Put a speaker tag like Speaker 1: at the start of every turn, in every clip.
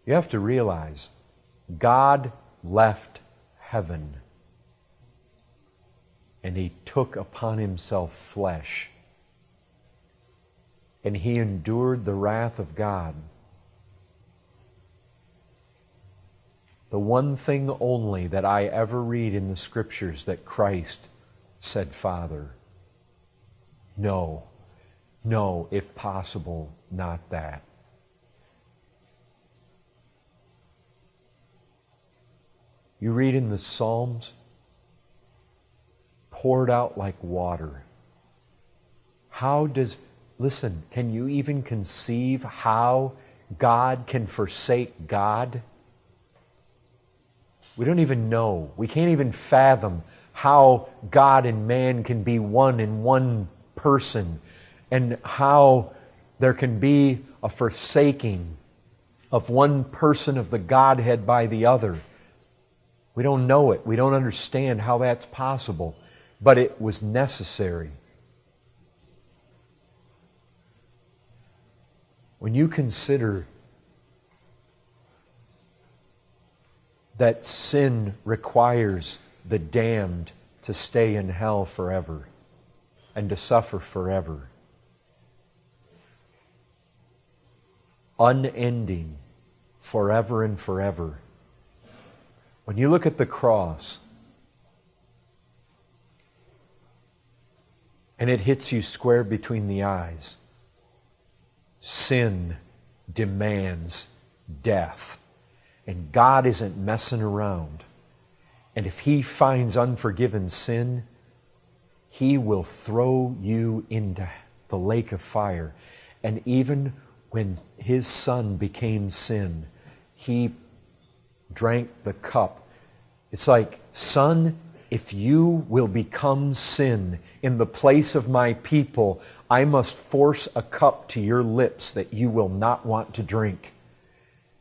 Speaker 1: You have to realize, God left heaven and He took upon Himself flesh. And He endured the wrath of God. The one thing only that I ever read in the Scriptures that Christ said, Father, no, if possible, not that. You read in the Psalms, poured out like water. Listen, can you even conceive how God can forsake God? We don't even know. We can't even fathom how God and man can be one in one person, and how there can be a forsaking of one person of the Godhead by the other. We don't know it. We don't understand how that's possible. But it was necessary. When you consider that sin requires the damned to stay in hell forever and to suffer forever, unending, forever and forever. When you look at the cross and it hits you square between the eyes, sin demands death. And God isn't messing around. And if He finds unforgiven sin, He will throw you into the lake of fire. And even when His Son became sin, He drank the cup. It's like, Son, if you will become sin in the place of my people, I must force a cup to your lips that you will not want to drink.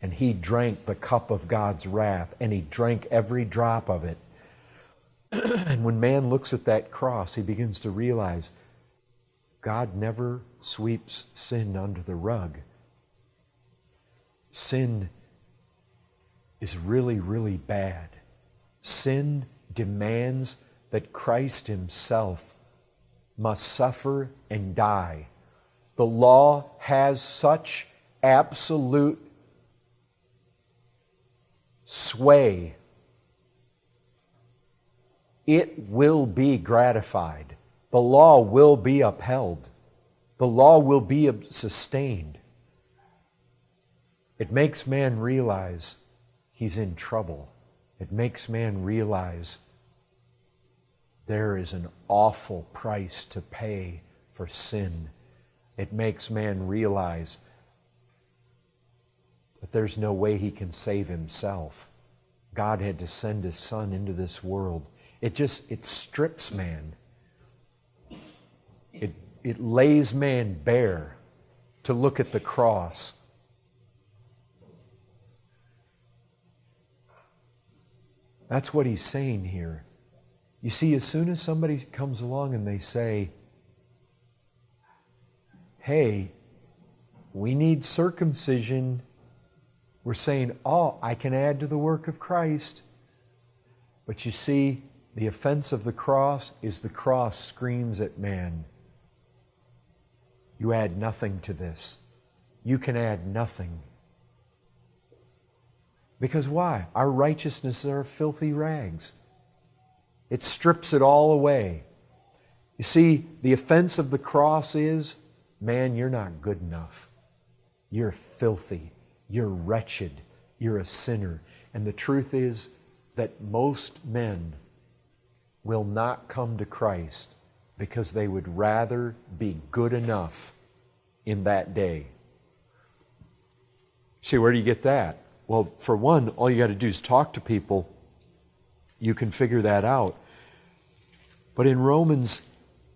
Speaker 1: And He drank the cup of God's wrath, and He drank every drop of it. And when man looks at that cross, he begins to realize God never sweeps sin under the rug. Sin is really, really bad. Sin demands that Christ Himself must suffer and die. The law has such absolute sway. It will be gratified. The law will be upheld. The law will be sustained. It makes man realize he's in trouble. It makes man realize there is an awful price to pay for sin. It makes man realize that there's no way he can save himself. God had to send His Son into this world. It strips man. It lays man bare to look at the cross. That's what He's saying here. You see, as soon as somebody comes along and they say, hey, we need circumcision, we're saying, oh, I can add to the work of Christ. But you see, the offense of the cross is the cross screams at man, you add nothing to this. You can add nothing. Because why? Our righteousness are filthy rags. It strips it all away. You see, the offense of the cross is, man, you're not good enough. You're filthy. You're wretched. You're a sinner. And the truth is that most men will not come to Christ because they would rather be good enough in that day. See, where do you get that? Well, for one, all you got to do is talk to people. You can figure that out. But in Romans,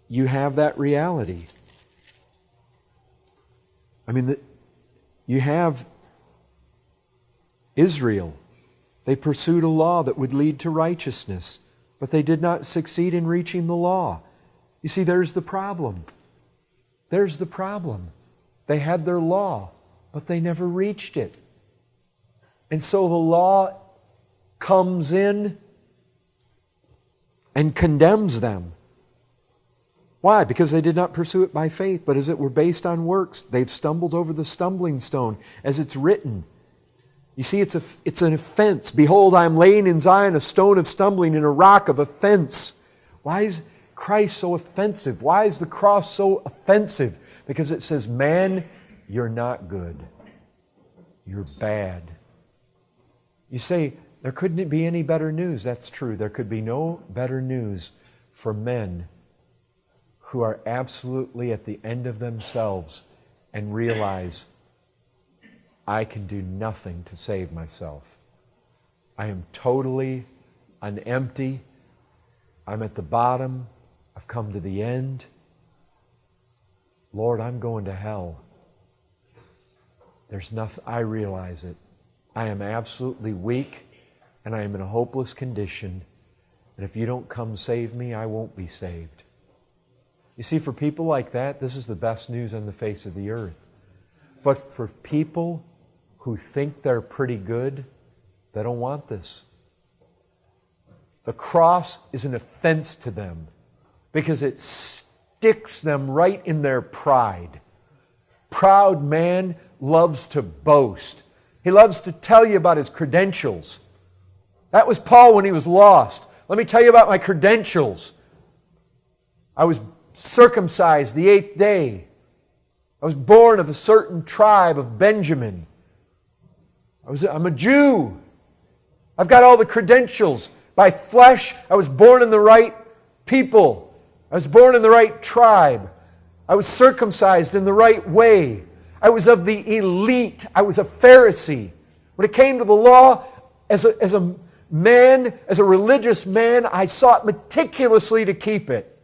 Speaker 1: you have that reality. I mean, you have Israel. They pursued a law that would lead to righteousness, but they did not succeed in reaching the law. You see, there's the problem. There's the problem. They had their law, but they never reached it. And so the law comes in and condemns them. Why? Because they did not pursue it by faith, but as it were based on works. They've stumbled over the stumbling stone, as it's written. You see, it's an offense. Behold, I am laying in Zion a stone of stumbling and a rock of offense. Why is Christ so offensive? Why is the cross so offensive? Because it says, man, you're not good. You're bad. You say, there couldn't be any better news. That's true. There could be no better news for men who are absolutely at the end of themselves and realize, I can do nothing to save myself. I am totally empty. I'm at the bottom. I've come to the end. Lord, I'm going to hell. There's nothing, I realize it. I am absolutely weak and I am in a hopeless condition. And if you don't come save me, I won't be saved. You see, for people like that, this is the best news on the face of the earth. But for people who think they're pretty good, they don't want this. The cross is an offense to them because it sticks them right in their pride. Proud man loves to boast. He loves to tell you about his credentials. That was Paul when he was lost. Let me tell you about my credentials. I was circumcised the 8th day. I was born of a certain tribe of Benjamin. I'm a Jew. I've got all the credentials. By flesh, I was born in the right people. I was born in the right tribe. I was circumcised in the right way. I was of the elite. I was a Pharisee. When it came to the law, as a man, as a religious man, I sought meticulously to keep it.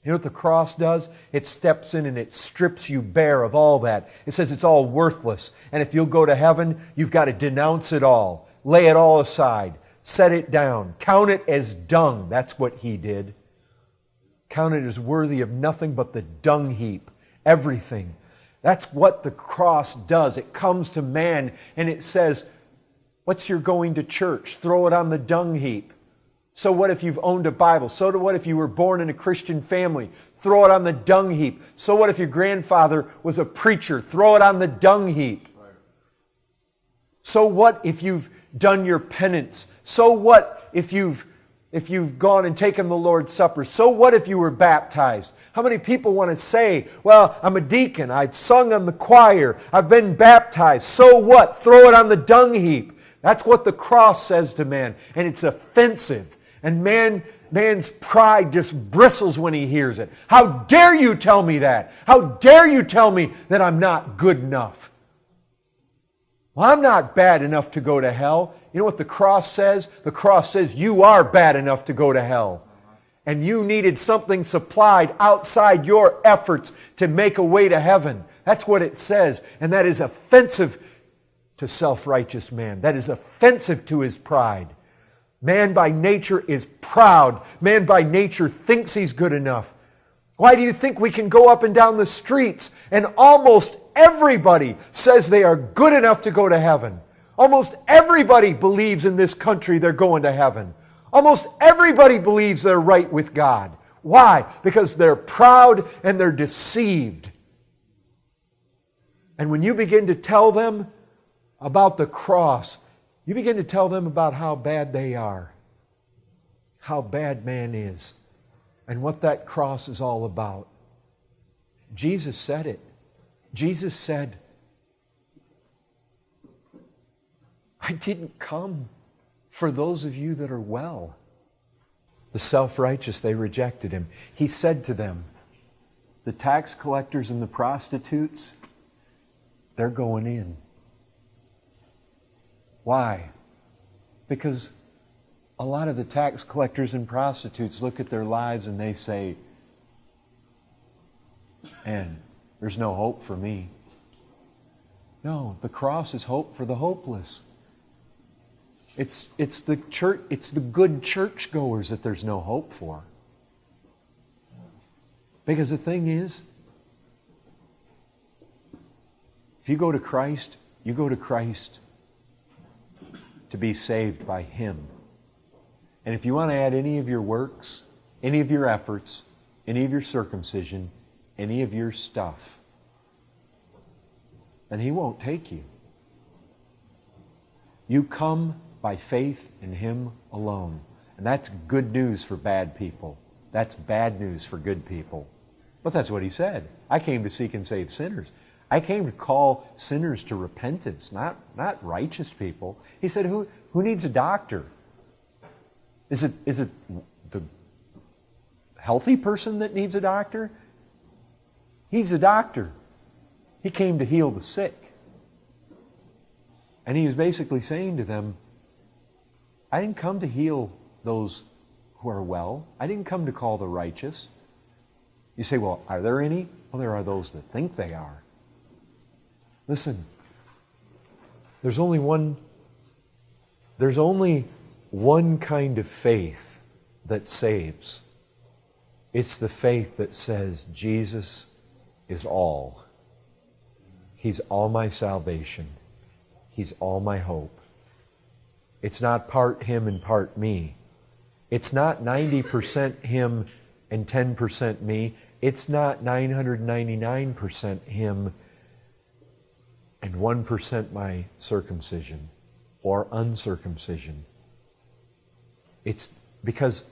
Speaker 1: You know what the cross does? It steps in and it strips you bare of all that. It says it's all worthless. And if you'll go to heaven, you've got to denounce it all. Lay it all aside. Set it down. Count it as dung. That's what He did. Count it as worthy of nothing but the dung heap. Everything. That's what the cross does. It comes to man and it says, what's your going to church? Throw it on the dung heap. So what if you've owned a Bible? So what if you were born in a Christian family? Throw it on the dung heap. So what if your grandfather was a preacher? Throw it on the dung heap. Right. So what if you've done your penance? So what if you've gone and taken the Lord's Supper? So what if you were baptized? How many people want to say, well, I'm a deacon, I've sung on the choir, I've been baptized. So what? Throw it on the dung heap. That's what the cross says to man. And it's offensive. And man's pride just bristles when he hears it. How dare you tell me that? How dare you tell me that I'm not good enough? Well, I'm not bad enough to go to hell. You know what the cross says? The cross says you are bad enough to go to hell. And you needed something supplied outside your efforts to make a way to heaven. That's what it says. And that is offensive to self-righteous man. That is offensive to his pride. Man by nature is proud. Man by nature thinks he's good enough. Why do you think we can go up and down the streets and almost everybody says they are good enough to go to heaven? Almost everybody believes in this country they're going to heaven. Almost everybody believes they're right with God. Why? Because they're proud and they're deceived. And when you begin to tell them about the cross, you begin to tell them about how bad they are, how bad man is, and what that cross is all about. Jesus said it. Jesus said, I didn't come for those of you that are well. The self-righteous, they rejected Him. He said to them, the tax collectors and the prostitutes, they're going in. Why? Because a lot of the tax collectors and prostitutes look at their lives and they say, man, there's no hope for me. No, the cross is hope for the hopeless. It's the church, it's the good churchgoers that there's no hope for. Because the thing is, if you go to Christ, you go to Christ to be saved by Him. And if you want to add any of your works, any of your efforts, any of your circumcision, any of your stuff, then He won't take you. You come by faith in Him alone. And that's good news for bad people. That's bad news for good people. But that's what He said. I came to seek and save sinners. I came to call sinners to repentance, not righteous people. He said, who needs a doctor? Is it the healthy person that needs a doctor? He's a doctor. He came to heal the sick. And He was basically saying to them, I didn't come to heal those who are well. I didn't come to call the righteous. You say, well, are there any? Well, there are those that think they are. Listen, there's only one kind of faith that saves. It's the faith that says Jesus is all. He's all my salvation. He's all my hope. It's not part Him and part me. It's not 90% Him and 10% me. It's not 999% Him and 1% my circumcision or uncircumcision. It's because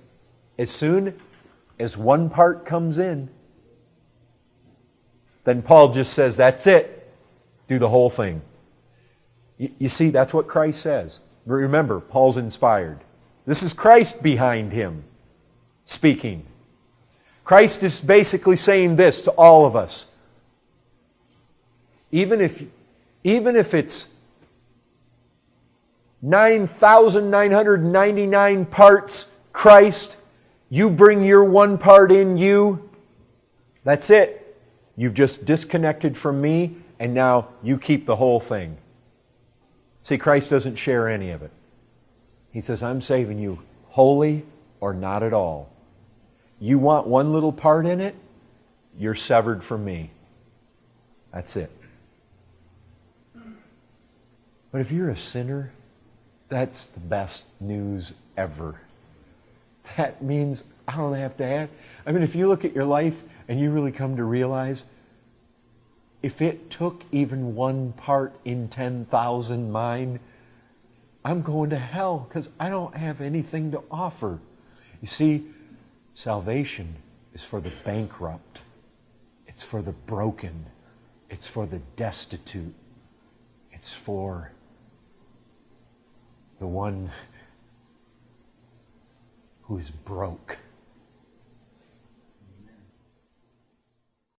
Speaker 1: as soon as one part comes in, then Paul just says, that's it. Do the whole thing. You see, that's what Christ says. Remember, Paul's inspired. This is Christ behind him speaking. Christ is basically saying this to all of us. Even if it's 9,999 parts Christ, you bring your one part in you, that's it. You've just disconnected from me, and now you keep the whole thing. See, Christ doesn't share any of it. He says, I'm saving you wholly or not at all. You want one little part in it, you're severed from me. That's it. But if you're a sinner, that's the best news ever. That means I don't have to have... I mean, if you look at your life and you really come to realize, if it took even one part in 10,000 mine, I'm going to hell because I don't have anything to offer. You see, salvation is for the bankrupt. It's for the broken. It's for the destitute. It's for the one who is broke.